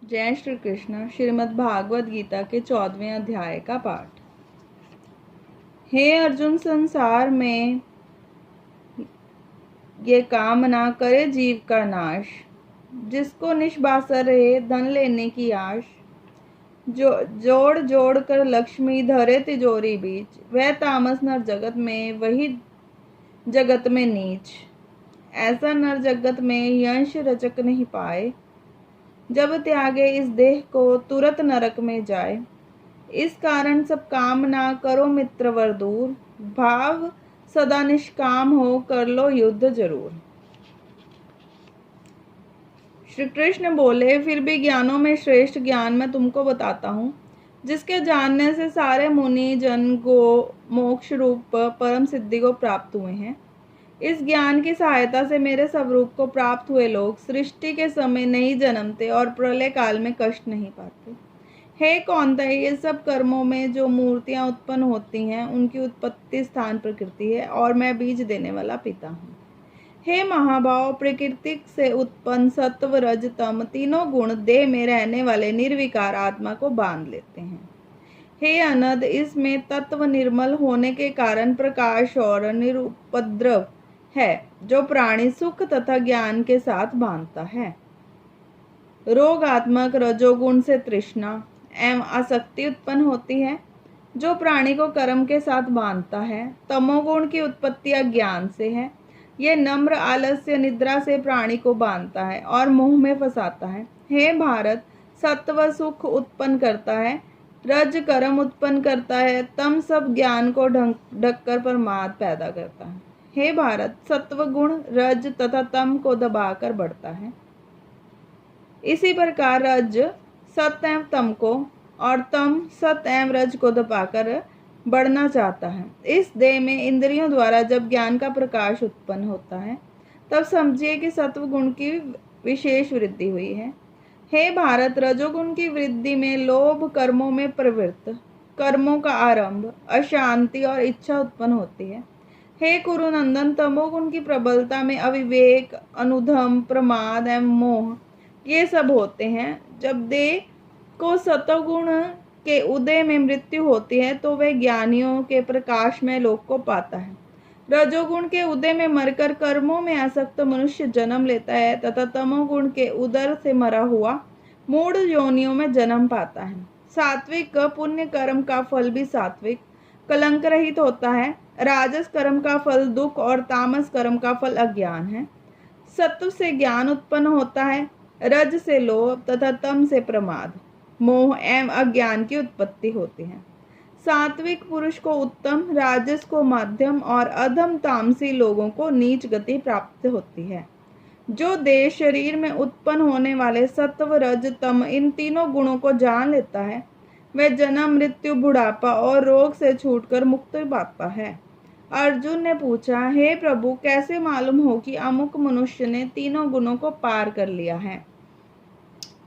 जय श्री कृष्ण। श्रीमद् भागवत गीता के 14वें अध्याय का पाठ। हे अर्जुन, संसार में ये कामना करे जीव का नाश, जिसको निष्बासर रहे धन लेने की आश, जो जोड़ जोड़ कर लक्ष्मी धरे तिजोरी बीच, वह तामस नर जगत में, वही जगत में नीच। ऐसा नर जगत में यंश रचक नहीं पाए, जब त्यागे इस देह को तुरत नरक में जाए। इस कारण सब काम ना करो मित्रवर दूर, भाव सदा निष्काम हो कर लो युद्ध जरूर। श्री कृष्ण बोले, फिर भी ज्ञानों में श्रेष्ठ ज्ञान मैं तुमको बताता हूँ, जिसके जानने से सारे मुनि जन को मोक्ष रूप परम सिद्धि को प्राप्त हुए हैं। इस ज्ञान की सहायता से मेरे स्वरूप को प्राप्त हुए लोग सृष्टि के समय नहीं जन्मते और प्रलय काल में कष्ट नहीं पाते। हे कौन्तेय, ये सब कर्मों में जो मूर्तियां उत्पन्न होती हैं, उनकी उत्पत्ति स्थान प्रकृति है और मैं बीज देने वाला पिता हूँ। हे महाभाव, प्रकृति से उत्पन्न सत्व रज तम तीनों गुण देह में रहने वाले निर्विकार आत्मा को बांध लेते हैं। हे अनद, इसमें तत्व निर्मल होने के कारण प्रकाश और निरुपद्रव है, जो प्राणी सुख तथा ज्ञान के साथ बांधता है। रोगात्मक रजोगुण से तृष्णा एवं आसक्ति उत्पन्न होती है, जो प्राणी को कर्म के साथ बांधता है। तमोगुण की उत्पत्ति अज्ञान से है, यह नम्र आलस्य निद्रा से प्राणी को बांधता है और मोह में फंसाता है। हे भारत, सत्व सुख उत्पन्न करता है, रज कर्म उत्पन्न करता है, तम सब ज्ञान को ढककर प्रमाद पैदा करता है। हे भारत, सत्व गुण रज तथा तम को दबाकर बढ़ता है। इसी प्रकार रज सत एवं तम को और तम सत एवं रज को दबाकर बढ़ना चाहता है। इस देह में इंद्रियों द्वारा जब ज्ञान का प्रकाश उत्पन्न होता है, तब समझिए कि सत्व गुण की विशेष वृद्धि हुई है। हे भारत, रजोगुण की वृद्धि में लोभ, कर्मों में प्रवृत्त, कर्मों का आरंभ, अशांति और इच्छा उत्पन्न होती है। हे कुरुनंदन, तमोगुण की प्रबलता में अविवेक, अनुधम, प्रमाद एवं मोह ये सब होते हैं। जब देह को सतोगुण के उदय में मृत्यु होती है, तो वह ज्ञानियों के प्रकाश में लोक को पाता है। रजोगुण के उदय में मरकर कर्मों में आसक्त मनुष्य जन्म लेता है तथा तमोगुण के उदर से मरा हुआ मूढ़ योनियों में जन्म पाता है। सात्विक पुण्य कर्म का फल भी सात्विक कलंक रहित होता है। राजस कर्म का फल दुख और तामस कर्म का फल अज्ञान है। सत्व से ज्ञान उत्पन्न होता है, रज से लोभ तथा तम से प्रमाद, मोह एवं अज्ञान की उत्पत्ति होती है। सात्विक पुरुष को उत्तम, राजस को मध्यम और अधम तामसी लोगों को नीच गति प्राप्त होती है। जो देह शरीर में उत्पन्न होने वाले सत्व रज तम इन तीनों गुणों को जान लेता है, वह जन्म मृत्यु बुढ़ापा और रोग से छूटकर मुक्ति पाता है। अर्जुन ने पूछा, हे प्रभु, कैसे मालूम हो कि अमुक मनुष्य ने तीनों गुणों को पार कर लिया है?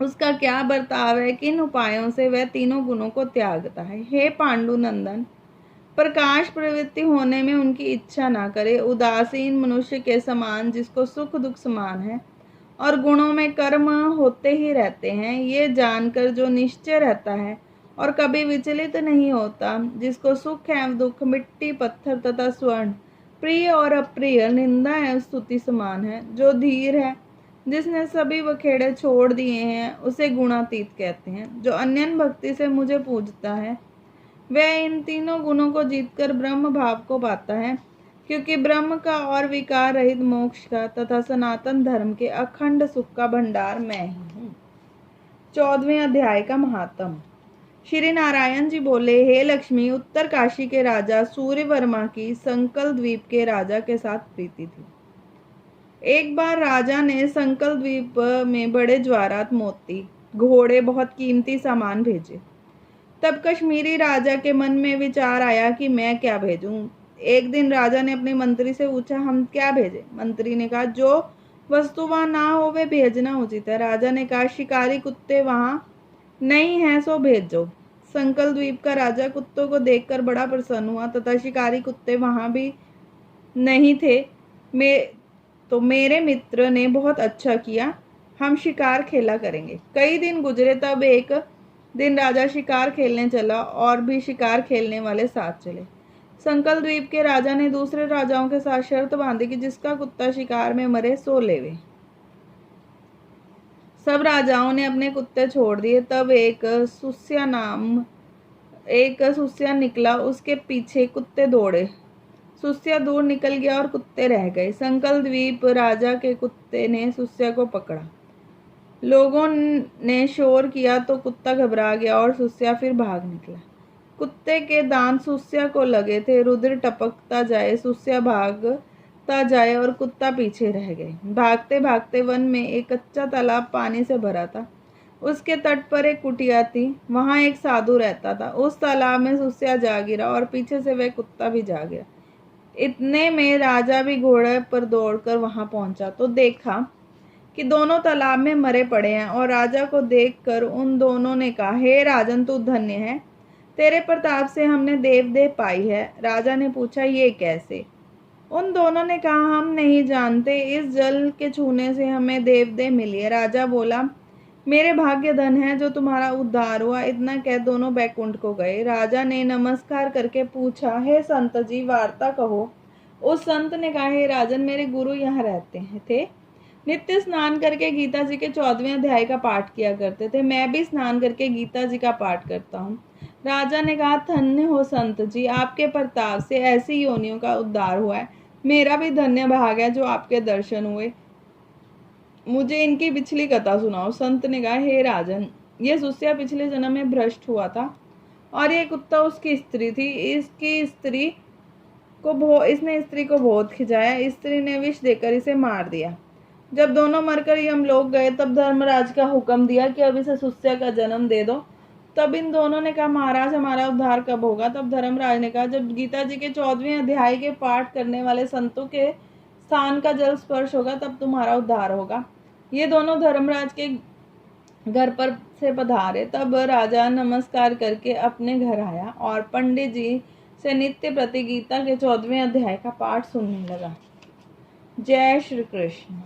उसका क्या बर्ताव है? किन उपायों से वह तीनों गुणों को त्यागता है? हे पांडुनंदन, प्रकाश प्रवृत्ति होने में उनकी इच्छा ना करे, उदासीन मनुष्य के समान जिसको सुख दुख समान है और गुणों में कर्म होते ही रहते हैं, ये जानकर जो निश्चय रहता है और कभी विचलित नहीं होता, जिसको सुख एवं दुख, मिट्टी पत्थर तथा स्वर्ण, प्रिय और अप्रिय, निंदा एवं स्तुति समान है, जो धीर है, जिसने सभी बखेड़े छोड़ दिए हैं, उसे गुणातीत कहते हैं। जो अन्यन भक्ति से मुझे पूजता है, वह इन तीनों गुणों को जीतकर ब्रह्म भाव को पाता है, क्योंकि ब्रह्म का और विकार रहित मोक्ष का तथा सनातन धर्म के अखंड सुख का भंडार मैं ही हूँ। 14वें अध्याय का महात्म। श्री नारायण जी बोले, हे लक्ष्मी, उत्तर काशी के राजा सूर्यवर्मा की संकल द्वीप के राजा के साथ प्रीति थी। एक बार राजा ने संकल द्वीप में बड़े ज्वारात, मोती, घोड़े, बहुत कीमती सामान भेजे। तब कश्मीरी राजा के मन में विचार आया कि मैं क्या भेजूं। एक दिन राजा ने अपने मंत्री से पूछा, हम क्या भेजें? मंत्री ने कहा, जो वस्तु वहां ना हो वे भेजना उचित है। राजा ने कहा, शिकारी कुत्ते वहां नहीं है, सो भेजो। संकल द्वीप का राजा कुत्तों को देखकर बड़ा प्रसन्न हुआ तथा शिकारी कुत्ते वहां भी नहीं थे। तो मेरे मित्र ने बहुत अच्छा किया, हम शिकार खेला करेंगे। कई दिन गुजरे, तब एक दिन राजा शिकार खेलने चला और भी शिकार खेलने वाले साथ चले। संकल द्वीप के राजा ने दूसरे राजाओं के साथ शर्त बांधी कि जिसका कुत्ता शिकार में मरे सो लेवे। सब राजाओं ने अपने कुत्ते छोड़ दिए। तब एक सुस्या निकला, उसके पीछे कुत्ते दौड़े। सुस्या दूर निकल गया और कुत्ते रह गए। संकल द्वीप राजा के कुत्ते ने सुस्या को पकड़ा। लोगों ने शोर किया तो कुत्ता घबरा गया और सुस्या फिर भाग निकला। कुत्ते के दांत सुस्या को लगे थे। रुधिर टपकता जाए, सुस्या भागता जाए और कुत्ता पीछे रह गए। भागते भागते वन में एक कच्चा तालाब पानी से भरा था। उसके तट पर एक कुटिया थी। वहां एक साधु रहता था। उस तालाब में सुस्या जा गिरा और पीछे से वह कुत्ता भी जा गिरा। इतने में राजा भी घोड़े पर दौड़कर वहां पहुंचा तो देखा कि दोनों तालाब में मरे पड़े हैं। और राजा को देखकर उन दोनों ने कहा, हे राजन, तू धन्य है, तेरे प्रताप से हमने देवदेह पाई है। राजा ने पूछा, ये कैसे? उन दोनों ने कहा, हम नहीं जानते, इस जल के छूने से हमें देवदेह मिली है। राजा बोला, मेरे भाग्य धन है जो तुम्हारा उद्धार हुआ। इतना कह दोनों बैकुंठ को गए। राजा ने नमस्कार करके पूछा, हे संत जी, वार्ता कहो। उस संत ने कहा, हे राजन, मेरे गुरु यहाँ रहते थे। नित्य स्नान करके गीता जी के 14वें अध्याय का पाठ किया करते थे। मैं भी स्नान करके गीता जी का पाठ करता हूँ। राजा ने कहा, धन्य हो संत जी, आपके प्रताप से ऐसी योनियों का उद्धार हुआ है। मेरा भी धन्य भाग है जो आपके दर्शन हुए। मुझे इनकी पिछली कथा सुनाओ। संत ने कहा, हे राजन, ये सुस्या पिछले जन्म में भ्रष्ट हुआ था और ये कुत्ता उसकी स्त्री थी। इसने स्त्री को बहुत खिंचाया। स्त्री ने विष देकर इसे मार दिया। जब दोनों मरकर यमलोक गए तब धर्मराज का हुक्म दिया कि अब इसे सुस्या का जन्म दे दो। तब इन दोनों ने कहा, महाराज, हमारा उद्धार कब होगा? तब धर्मराज ने कहा, जब गीता जी के 14वें अध्याय के पाठ करने वाले संतों के स्थान का जल स्पर्श होगा तब तुम्हारा उद्धार होगा। ये दोनों धर्मराज के घर पर से पधारे। तब राजा नमस्कार करके अपने घर आया और पंडित जी से नित्य प्रति गीता के 14वें अध्याय का पाठ सुनने लगा। जय श्री कृष्ण।